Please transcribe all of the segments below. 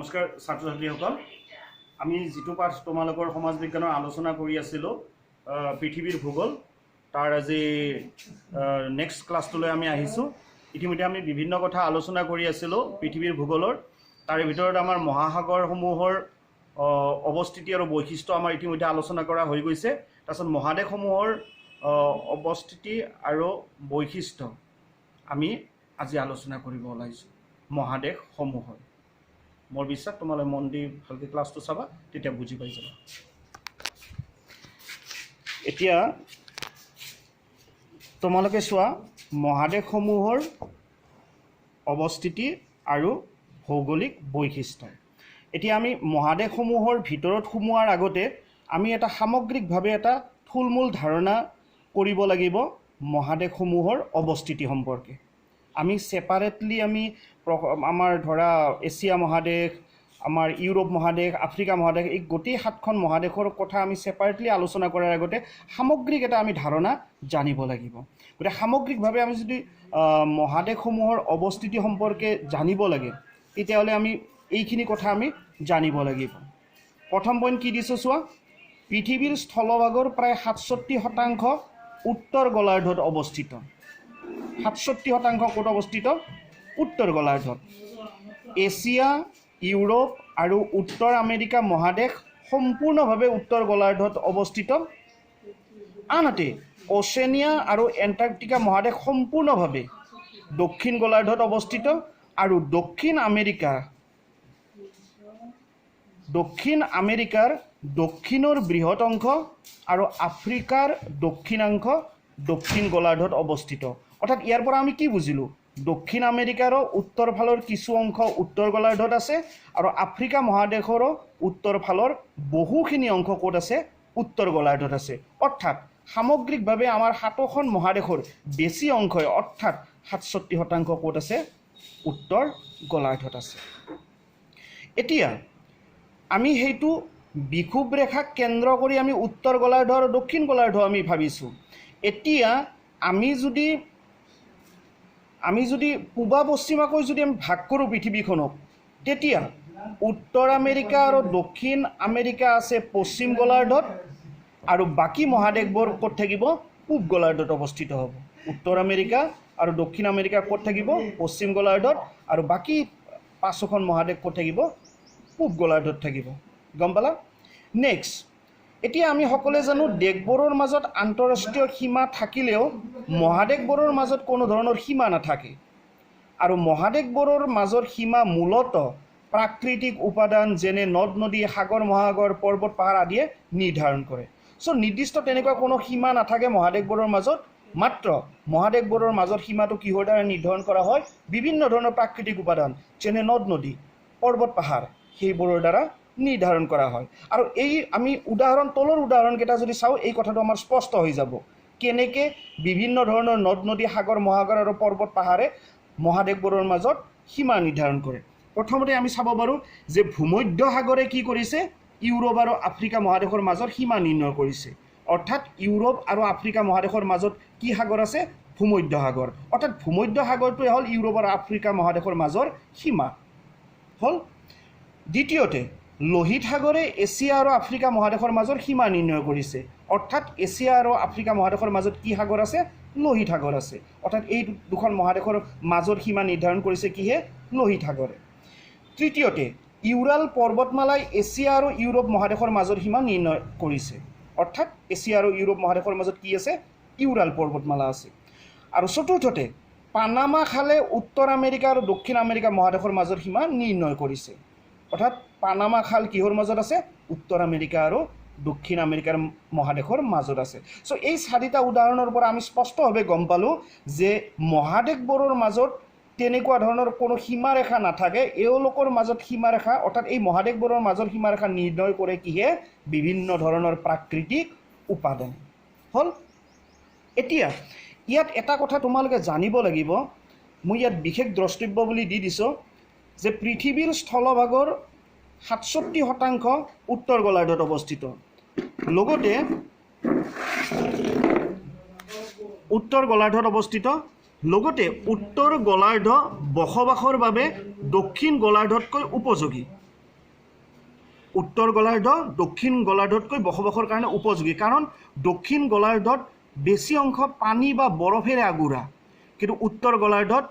নমস্কাৰ ছাত্ৰ ছাত্ৰীসকল, আমি যিটো পাঠ তোমালোকৰ সমাজ বিজ্ঞানৰ আলোচনা কৰি আছিলোঁ পৃথিৱীৰ ভূগোল, তাৰ আজি নেক্সট ক্লাছটোলৈ আমি আহিছোঁ। ইতিমধ্যে আমি বিভিন্ন কথা আলোচনা কৰি আছিলোঁ পৃথিৱীৰ ভূগোলৰ। তাৰে ভিতৰত আমাৰ মহাসাগৰসমূহৰ অৱস্থিতি আৰু বৈশিষ্ট্য আমাৰ ইতিমধ্যে আলোচনা কৰা হৈ গৈছে। তাৰপিছত মহাদেশসমূহৰ অৱস্থিতি আৰু বৈশিষ্ট্য আমি আজি আলোচনা কৰিব ওলাইছোঁ মহাদেশসমূহৰ। মোৰ বিশ্বাস তোমালোকে মন দি ভালকৈ ক্লাছটো চাবা, তেতিয়া বুজি পাই যাবা। এতিয়া তোমালোকে চোৱা মহাদেশসমূহৰ অৱস্থিতি আৰু ভৌগোলিক বৈশিষ্ট্য। এতিয়া আমি মহাদেশসমূহৰ ভিতৰত সোমোৱাৰ আগতে আমি এটা সামগ্ৰিকভাৱে এটা থুলমূল ধাৰণা কৰিব লাগিব মহাদেশসমূহৰ অৱস্থিতি সম্পৰ্কে। আমি ছেপাৰেটলি আমাৰ ধৰা এছিয়া মহাদেশ, আমাৰ ইউৰোপ মহাদেশ, আফ্ৰিকা মহাদেশ, এই গোটেই 7খন মহাদেশৰ কথা আমি ছেপাৰেটলি আলোচনা কৰাৰ আগতে সামগ্ৰিক এটা আমি ধাৰণা জানিব লাগিব। গতিকে সামগ্ৰিকভাৱে আমি যদি মহাদেশসমূহৰ অৱস্থিতি সম্পৰ্কে জানিব লাগে, তেতিয়াহ'লে আমি এইখিনি কথা আমি জানিব লাগিব। প্ৰথম পইণ্ট কি দিছোঁ চোৱা, পৃথিৱীৰ স্থলভাগৰ প্ৰায় 67% উত্তৰ গোলাৰ্ধত অৱস্থিত। 67% ক'ত অৱস্থিত? উত্তৰ গোলাৰ্ধত। এছিয়া, ইউৰোপ আৰু উত্তৰ আমেৰিকা মহাদেশ সম্পূৰ্ণভাৱে উত্তৰ গোলাৰ্ধত অৱস্থিত। আনহাতে অচেনিয়া আৰু এণ্টাৰ্কটিকা মহাদেশ সম্পূৰ্ণভাৱে দক্ষিণ গোলাৰ্ধত অৱস্থিত। আৰু দক্ষিণ আমেৰিকাৰ দক্ষিণৰ বৃহৎ অংশ আৰু আফ্ৰিকাৰ দক্ষিণাংশ দক্ষিণ গোলাৰ্ধত অৱস্থিত। অৰ্থাৎ ইয়াৰ পৰা আমি কি বুজিলোঁ? দক্ষিণ আমেৰিকাৰো উত্তৰ ফালৰ কিছু অংশ উত্তৰ গোলাৰ্ধত আছে আৰু আফ্ৰিকা মহাদেশৰো উত্তৰ ফালৰ বহুখিনি অংশ ক'ত আছে? উত্তৰ গোলাৰ্ধত আছে। অৰ্থাৎ সামগ্ৰিকভাৱে আমাৰ 7খন মহাদেশৰ বেছি অংশই অৰ্থাৎ 67% ক'ত আছে? উত্তৰ গোলাৰ্ধত আছে। এতিয়া আমি সেইটো বিষুৱ ৰেখাক কেন্দ্ৰ কৰি আমি উত্তৰ গোলাৰ্ধ আৰু দক্ষিণ গোলাৰ্ধ আমি ভাবিছোঁ। এতিয়া আমি যদি পূবা পশ্চিমাকৈ যদি আমি ভাগ কৰোঁ পৃথিৱীখনক, তেতিয়া উত্তৰ আমেৰিকা আৰু দক্ষিণ আমেৰিকা আছে পশ্চিম গোলাৰ্ধত আৰু বাকী মহাদেশবোৰ ক'ত থাকিব? পূব গোলাৰ্ধত অৱস্থিত হ'ব। উত্তৰ আমেৰিকা আৰু দক্ষিণ আমেৰিকা ক'ত থাকিব? পশ্চিম গোলাৰ্ধত, আৰু বাকী 5খন মহাদেশ ক'ত থাকিব? পূব গোলাৰ্ধত থাকিব। গম পালা? নেক্সট, এতিয়া আমি সকলোৱে জানো দেশবোৰৰ মাজত আন্তঃৰাষ্ট্ৰীয় সীমা থাকিলেও মহাদেশবোৰৰ মাজত কোনো ধৰণৰ সীমা নাথাকে। আৰু মহাদেশবোৰৰ মাজৰ সীমা মূলতঃ প্ৰাকৃতিক উপাদান যেনে নদ নদী, সাগৰ মহাসাগৰ, পৰ্বত পাহাৰ আদিয়ে নিৰ্ধাৰণ কৰে। চ' নিৰ্দিষ্ট তেনেকুৱা কোনো সীমা নাথাকে মহাদেশবোৰৰ মাজত। মাত্ৰ মহাদেশবোৰৰ মাজৰ সীমাটো কিহৰ দ্বাৰা নিৰ্ধাৰণ কৰা হয়? বিভিন্ন ধৰণৰ প্ৰাকৃতিক উপাদান যেনে নদ নদী, পৰ্বত পাহাৰ, সেইবোৰৰ দ্বাৰা নিৰ্ধাৰণ কৰা হয়। আৰু এই আমি তলৰ উদাহৰণকেইটা যদি চাওঁ, এই কথাটো আমাৰ স্পষ্ট হৈ যাব কেনেকৈ বিভিন্ন ধৰণৰ নদ নদী, সাগৰ মহাসাগৰ আৰু পৰ্বত পাহাৰে মহাদেশবোৰৰ মাজত সীমা নিৰ্ধাৰণ কৰে। প্ৰথমতে আমি চাব পাৰোঁ যে ভূমধ্য সাগৰে কি কৰিছে? ইউৰোপ আৰু আফ্ৰিকা মহাদেশৰ মাজত সীমা নিৰ্ণয় কৰিছে। অৰ্থাৎ ইউৰোপ আৰু আফ্ৰিকা মহাদেশৰ মাজত কি সাগৰ আছে? ভূমধ্য সাগৰ। অৰ্থাৎ ভূমধ্য সাগৰটোৱে হ'ল ইউৰোপ আৰু আফ্ৰিকা মহাদেশৰ মাজৰ সীমা হ'ল। দ্বিতীয়তে লোহিত সাগৰে এছিয়া আৰু আফ্ৰিকা মহাদেশৰ মাজৰ সীমা নিৰ্ণয় কৰিছে। অৰ্থাৎ এছিয়া আৰু আফ্ৰিকা মহাদেশৰ মাজত কি সাগৰ আছে? লোহিত সাগৰ আছে। অৰ্থাৎ এই দুখন মহাদেশৰ মাজৰ সীমা নিৰ্ধাৰণ কৰিছে কিহে? লোহিত সাগৰে। তৃতীয়তে ইউৰাল পৰ্বতমালাই এছিয়া আৰু ইউৰোপ মহাদেশৰ মাজৰ সীমা নিৰ্ণয় কৰিছে। অৰ্থাৎ এছিয়া আৰু ইউৰোপ মহাদেশৰ মাজত কি আছে? ইউৰাল পৰ্বতমালা আছে। আৰু চতুৰ্থতে পানামা খালে উত্তৰ আমেৰিকা আৰু দক্ষিণ আমেৰিকা মহাদেশৰ মাজৰ সীমা নিৰ্ণয় কৰিছে। অৰ্থাৎ পানামা খাল কিহৰ মাজত আছে? উত্তৰ আমেৰিকা আৰু দক্ষিণ আমেৰিকাৰ মহাদেশৰ মাজত আছে। চ' এই 4টা উদাহৰণৰ পৰা আমি স্পষ্টভাৱে গম পালোঁ যে মহাদেশবোৰৰ মাজত তেনেকুৱা ধৰণৰ কোনো সীমাৰেখা নাথাকে। এওঁলোকৰ মাজত সীমাৰেখা, অৰ্থাৎ এই মহাদেশবোৰৰ মাজৰ সীমাৰেখা নিৰ্ণয় কৰে কিহে? বিভিন্ন ধৰণৰ প্ৰাকৃতিক উপাদান হ'ল। এতিয়া ইয়াত এটা কথা তোমালোকে জানিব লাগিব, মই ইয়াত বিশেষ দ্ৰষ্টব্য বুলি দি দিছোঁ যে পৃথিৱীৰ স্থলভাগৰ 67% উত্তৰ গোলাৰ্ধত অৱস্থিত। লগতে উত্তৰ গোলাৰ্ধত অৱস্থিত উত্তৰ গোলাৰ্ধ বসবাসৰ বাবে দক্ষিণ গোলাৰ্ধতকৈ উপযোগী। উত্তৰ গোলাৰ্ধ দক্ষিণ গোলাৰ্ধতকৈ বসবাসৰ কাৰণে উপযোগী, কাৰণ দক্ষিণ গোলাৰ্ধত বেছি অংশ পানী বা বৰফেৰে আগুৰা, কিন্তু উত্তৰ গোলাৰ্ধত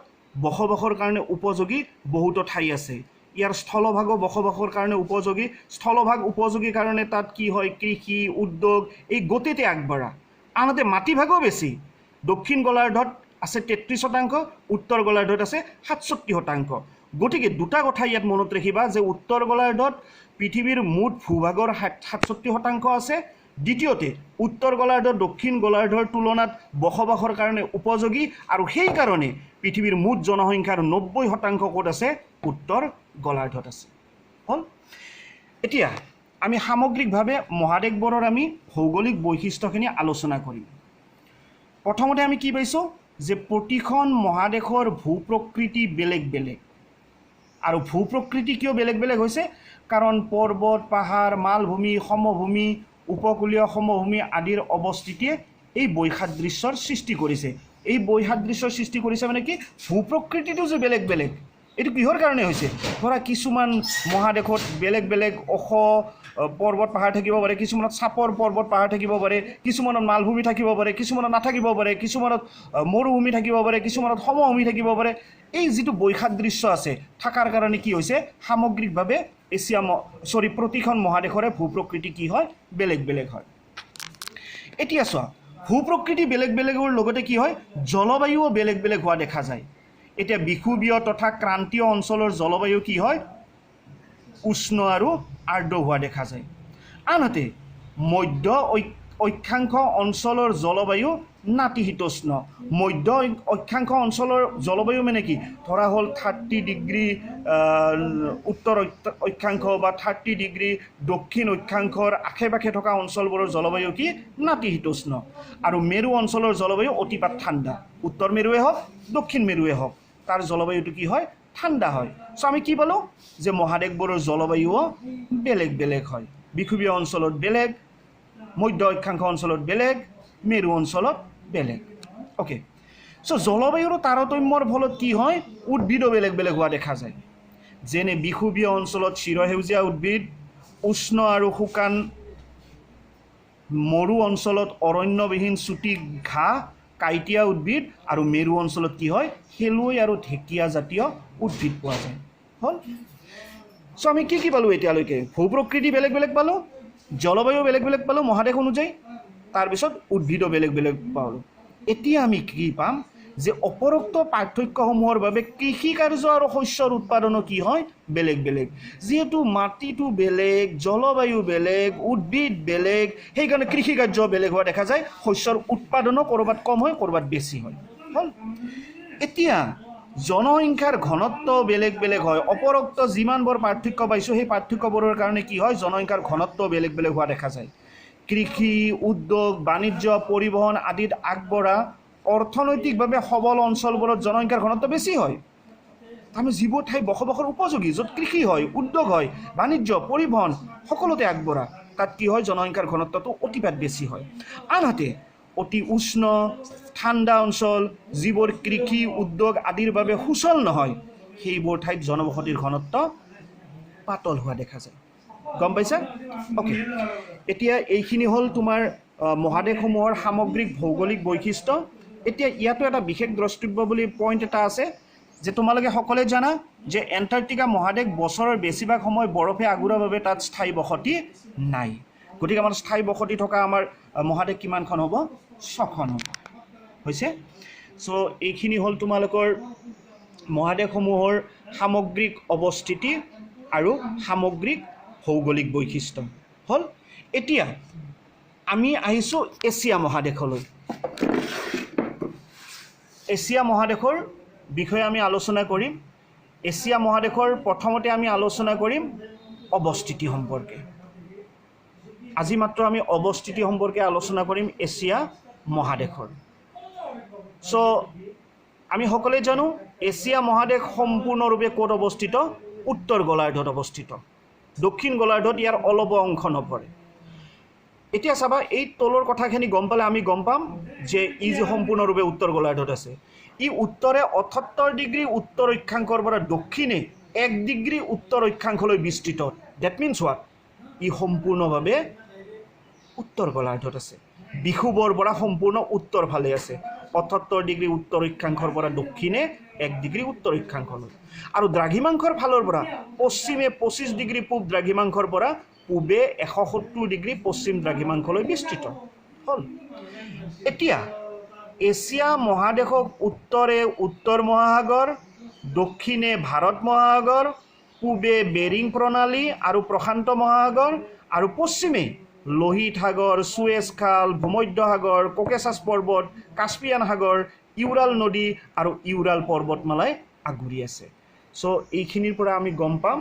বসবাসৰ কাৰণে উপযোগী বহুতো ঠাই আছে। ইয়াৰ স্থলভাগো বসবাসৰ কাৰণে উপযোগী, স্থলভাগ উপযোগী কাৰণে তাত কি হয় কৃষি উদ্যোগ এই গতিতে আগবঢ়া। আনহাতে মাটিভাগো বেছি, দক্ষিণ গোলাৰ্ধত আছে 33%, উত্তৰ গোলাৰ্ধত আছে 67%। গতিকে দুটা কথা ইয়াত মনত ৰাখিবা যে উত্তৰ গোলাৰ্ধত পৃথিৱীৰ মুঠ ভূভাগৰ 67% আছে, দ্বিতীয়তে উত্তৰ গোলাৰ্ধ দক্ষিণ গোলাৰ্ধৰ তুলনাত বসবাসৰ কাৰণে উপযোগী, আৰু সেইকাৰণে পৃথিৱীৰ মুঠ জনসংখ্যাৰ 90% ক'ত আছে উত্তৰ গোলাৰ্ধত আছে। হ'ল। এতিয়া আমি সামগ্ৰিকভাৱে মহাদেশবোৰৰ আমি ভৌগোলিক বৈশিষ্ট্যখিনি আলোচনা কৰিম। প্ৰথমতে আমি কি পাইছোঁ যে প্ৰতিখন মহাদেশৰ ভূ প্ৰকৃতি বেলেগ বেলেগ, আৰু ভূ প্ৰকৃতি কিয় বেলেগ বেলেগ হৈছে কাৰণ পৰ্বত পাহাৰ মালভূমি সমভূমি উপকূলীয় সমভূমি আদিৰ অৱস্থিতিয়ে এই বৈসাদৃশ্যৰ সৃষ্টি কৰিছে। এই বৈসাদৃশ্যৰ সৃষ্টি কৰিছে মানে কি ভূ প্ৰকৃতিটো যে বেলেগ বেলেগ, এইটো কিহৰ কাৰণে হৈছে? ধৰা কিছুমান মহাদেশত বেলেগ বেলেগ ওখ পৰ্বত পাহাৰ থাকিব পাৰে, কিছুমানত চাপৰ পৰ্বত পাহাৰ থাকিব পাৰে, কিছুমানত মালভূমি থাকিব পাৰে, কিছুমানত নাথাকিব পাৰে, কিছুমানত মৰুভূমি থাকিব পাৰে, কিছুমানত সমভূমি থাকিব পাৰে। এই যিটো বৈসাদৃশ্য আছে থকাৰ কাৰণে কি হৈছে সামগ্ৰিকভাৱে প্ৰতিখন মহাদেশৰে ভূ প্ৰকৃতি কি হয় বেলেগ বেলেগ হয়। এতিয়া চোৱা ভূ প্ৰকৃতি বেলেগ বেলেগৰ লগতে কি হয় জলবায়ুও বেলেগ বেলেগ হোৱা দেখা যায়। এতিয়া বিষুৱীয় তথা ক্ৰান্তীয় অঞ্চলৰ জলবায়ু কি হয় উষ্ণ আৰু আৰ্দ্ৰ হোৱা দেখা যায়। আনহাতে মধ্য অক্ষাংশ অঞ্চলৰ জলবায়ু নাতিশীতোষ্ণ। মধ্য অক্ষাংশ অঞ্চলৰ জলবায়ু মানে কি ধৰা হ'ল 30 ডিগ্ৰী উত্তৰ অক্ষাংশ বা 30 ডিগ্ৰী দক্ষিণ অক্ষাংশৰ আশে পাশে থকা অঞ্চলবোৰৰ জলবায়ু কি নাতিশীতোষ্ণ, আৰু মেৰু অঞ্চলৰ জলবায়ু অতিপাত ঠাণ্ডা। উত্তৰ মেৰুৱে হওক দক্ষিণ মেৰুৱে হওক তাৰ জলবায়ুটো কি হয় ঠাণ্ডা হয়। চ' আমি কি পালোঁ যে মহাদেশবোৰৰ জলবায়ুও বেলেগ বেলেগ হয়। বিষুৱীয় অঞ্চলত বেলেগ, মধ্য অক্ষাংশ অঞ্চলত বেলেগ, মেৰু অঞ্চলত বেলেগ। অ'কে, চ' জলবায়ুৰ তাৰতম্যৰ ফলত কি হয় উদ্ভিদো বেলেগ বেলেগ হোৱা দেখা যায়। যেনে বিষুৱীয় অঞ্চলত চিৰসেউজীয়া উদ্ভিদ, উষ্ণ আৰু শুকান মৰু অঞ্চলত অৰণ্যবিহীন চুটি ঘাঁহ কাঁইটীয়া উদ্ভিদ, আৰু মেৰু অঞ্চলত কি হয় শেলুৱৈ আৰু ঢেকীয়া জাতীয় উদ্ভিদ পোৱা যায়। হ'ল। চ' আমি কি পালোঁ এতিয়ালৈকে ভূ প্ৰকৃতি বেলেগ বেলেগ পালোঁ, জলবায়ু বেলেগ বেলেগ পালোঁ মহাদেশ অনুযায়ী, তাৰপিছত উদ্ভিদো বেলেগ বেলেগ পালোঁ। এতিয়া আমি কি পাম যে অপৰোক্ত পাৰ্থক্যসমূহৰ বাবে কৃষি কাৰ্য আৰু শস্যৰ উৎপাদনো কি হয় বেলেগ বেলেগ। যিহেতু মাটিটো বেলেগ, জলবায়ু বেলেগ, উদ্ভিদ বেলেগ, সেইকাৰণে কৃষি কাৰ্য বেলেগ হোৱা দেখা যায়। শস্যৰ উৎপাদনো ক'ৰবাত কম হয় ক'ৰবাত বেছি হয়। হ'ল। এতিয়া জনসংখ্যাৰ ঘনত্ব বেলেগ বেলেগ হয়। অপৰোক্ত যিমানবোৰ পাৰ্থক্য পাইছোঁ সেই পাৰ্থক্যবোৰৰ কাৰণে কি হয় জনসংখ্যাৰ ঘনত্ব বেলেগ বেলেগ হোৱা দেখা যায়। কৃষি উদ্যোগ বাণিজ্য পৰিবহণ আদিত আগবঢ়া অৰ্থনৈতিকভাৱে সবল অঞ্চলবোৰত জনসংখ্যাৰ ঘনত্ব বেছি হয়। আমি যিবোৰ ঠাই বসবাসৰ উপযোগী য'ত কৃষি হয় উদ্যোগ হয় বাণিজ্য পৰিবহণ সকলোতে আগবঢ়া তাত কি হয় জনসংখ্যাৰ ঘনত্বটো অতিপাত বেছি হয়। আনহাতে অতি উষ্ণ ঠাণ্ডা অঞ্চল যিবোৰ কৃষি উদ্যোগ আদিৰ বাবে সুচল নহয় সেইবোৰ ঠাইত জনবসতিৰ ঘনত্ব পাতল হোৱা দেখা যায়। গম পাইছা? অ'কে, এতিয়া এইখিনি হ'ল তোমাৰ মহাদেশসমূহৰ সামগ্ৰিক ভৌগোলিক বৈশিষ্ট্য। এতিয়া ইয়াতো এটা বিশেষ দ্ৰষ্টব্য বুলি পইণ্ট এটা আছে যে তোমালোকে সকলোৱে জানা যে এণ্টাৰ্কটিকা মহাদেশ বছৰৰ বেছিভাগ সময় বৰফে আগুৰাৰ বাবে তাত স্থায়ী বসতি নাই। গতিকে আমাৰ স্থায়ী বসতি থকা আমাৰ মহাদেশ কিমানখন হ'ব 6খন হ'ব। হৈছে। চ' এইখিনি হ'ল তোমালোকৰ মহাদেশসমূহৰ সামগ্ৰিক অৱস্থিতি আৰু সামগ্ৰিক ভৌগোলিক বৈশিষ্ট্য হ'ল। এতিয়া আমি আহিছোঁ এছিয়া মহাদেশলৈ। এছিয়া মহাদেশৰ বিষয়ে আমি আলোচনা কৰিম। এছিয়া মহাদেশৰ প্ৰথমতে আমি আলোচনা কৰিম অৱস্থিতি সম্পৰ্কে। আজি মাত্ৰ আমি অৱস্থিতি সম্পৰ্কে আলোচনা কৰিম এছিয়া মহাদেশৰ। চ' আমি সকলোৱে জানো এছিয়া মহাদেশ সম্পূৰ্ণৰূপে ক'ত অৱস্থিত উত্তৰ গোলাৰ্ধত অৱস্থিত। দক্ষিণ গোলাৰ্ধত ইয়াৰ অলপ অংশ নপৰে। এতিয়া চাবা এই তলৰ কথাখিনি গম পালে আমি গম পাম যে ই যে সম্পূৰ্ণৰূপে উত্তৰ গোলাৰ্ধত আছে। ই উত্তৰে 78 ডিগ্ৰী উত্তৰ অক্ষাংশৰ পৰা দক্ষিণে 1 ডিগ্ৰী উত্তৰ অক্ষাংশলৈ বিস্তৃত। ডেট মিনছ হোৱাট ই সম্পূৰ্ণভাৱে উত্তৰ গোলাৰ্ধত আছে বিষুৱৰ পৰা সম্পূৰ্ণ উত্তৰ ফালে আছে ৭৫ ডিগ্ৰী উত্তৰ অক্ষাংশৰ পৰা দক্ষিণে 1 ডিগ্ৰী উত্তৰ অক্ষাংশলৈ আৰু দ্ৰাঘিমাংশৰ ফালৰ পৰা পশ্চিমে 25 ডিগ্ৰী পূব দ্ৰাঘিমাংশৰ পৰা পূবে 170 ডিগ্ৰী পশ্চিম দ্ৰাঘিমাংশলৈ বিস্তৃত হ'ল এতিয়া এছিয়া মহাদেশক উত্তৰে উত্তৰ মহাসাগৰ দক্ষিণে ভাৰত মহাসাগৰ পূবে বেৰিং প্ৰণালী আৰু প্ৰশান্ত মহাসাগৰ আৰু পশ্চিমে লোহিত সাগৰ সুৱেজ খাল ভূমধ্য সাগৰ ককেছাছ পৰ্বত কাস্পিয়ান সাগৰ ইউৰাল নদী আৰু ইউৰাল পৰ্বতমালাই আগুৰি আছে সো এইখিনিৰ পৰা আমি গম পাম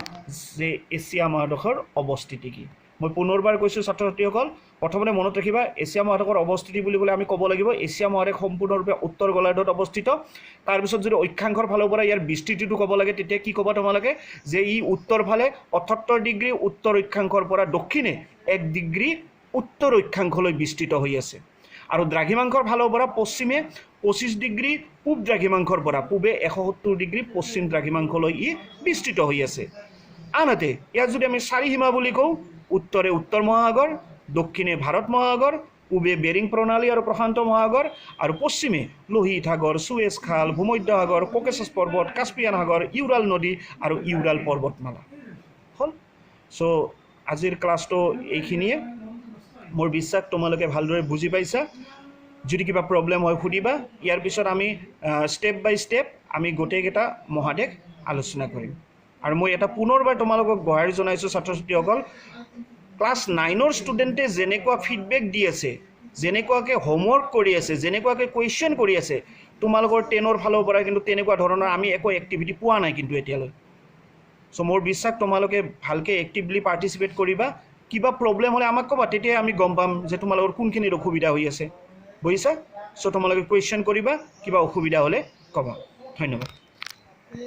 যে এছিয়া মহাদেশৰ অৱস্থিতি কি মই পুনৰবাৰ কৈছো ছাত্ৰ ছাত্ৰীসকল প্ৰথমতে মনত ৰাখিবা এছিয়া মহাদেশৰ অৱস্থিতি বুলি ক'লে আমি ক'ব লাগিব এছিয়া মহাদেশ সম্পূৰ্ণৰূপে উত্তৰ গোলাৰ্ধত অৱস্থিত তাৰ পিছত যদি অক্ষাংশৰ ফালৰ পৰা ইয়াৰ বিস্তৃতিটো ক'ব লাগে তেতিয়া কি ক'ব তোমালোকে যে ই উত্তৰ ফালে ৭৮ ডিগ্ৰী উত্তৰ অক্ষাংশৰ পৰা দক্ষিণে 1 ডিগ্ৰী উত্তৰ অক্ষাংশলৈ বিস্তৃত হৈ আছে আৰু দ্ৰাঘিমাংশৰ ফালৰ পৰা পশ্চিমে 25 ডিগ্ৰী পূব দ্ৰাঘিমাংশৰ পৰা পূবে 170 ডিগ্ৰী পশ্চিম দ্ৰাঘিমাংশলৈ ই বিস্তৃত হৈ আছে আনহাতে ইয়াত যদি আমি চাৰি সীমা বুলি কওঁ উত্তৰে উত্তৰ মহাসাগৰ দক্ষিণে ভাৰত মহাসাগৰ পূবে বেৰিং প্ৰণালী আৰু প্ৰশান্ত মহাসাগৰ আৰু পশ্চিমে লোহিত সাগৰ সুৱেজ খাল ভূমধ্য সাগৰ ককেছাছ পৰ্বত কাস্পিয়ান সাগৰ ইউৰাল নদী আৰু ইউৰাল পৰ্বতমালা হ'ল সো আজিৰ ক্লাছটো এইখিনিয়ে মোৰ বিশ্বাস তোমালোকে ভালদৰে বুজি পাইছা যদি কিবা প্ৰব্লেম হয় সুধিবা ইয়াৰ পিছত আমি ষ্টেপ বাই ষ্টেপ আমি গোটেইকেইটা মহাদেশ আলোচনা কৰিম আৰু মই এটা পুনৰবাৰ তোমালোকক গহাৰি জনাইছোঁ ছাত্ৰ ছাত্ৰীসকল ক্লাছ 9ৰ ষ্টুডেণ্টে যেনেকুৱা ফিডবেক দি আছে যেনেকুৱাকৈ হোমৱৰ্ক কৰি আছে যেনেকুৱাকৈ কুৱেশ্যন কৰি আছে তোমালোকৰ 10ৰ ফালৰ পৰা কিন্তু তেনেকুৱা ধৰণৰ আমি একো এক্টিভিটি পোৱা নাই কিন্তু এতিয়ালৈ সো মোৰ বিশ্বাস তোমালোকে ভালকৈ এক্টিভলি পাৰ্টিচিপেট কৰিবা কিবা প্ৰব্লেম হ'লে আমাক ক'বা তেতিয়া আমি গম পাম যে তোমালোকৰ কোনখিনিত অসুবিধা হৈ আছে বুজিছা সো তোমালোকে কুৱেশ্যন কৰিবা কিবা অসুবিধা হ'লে ক'বা ধন্যবাদ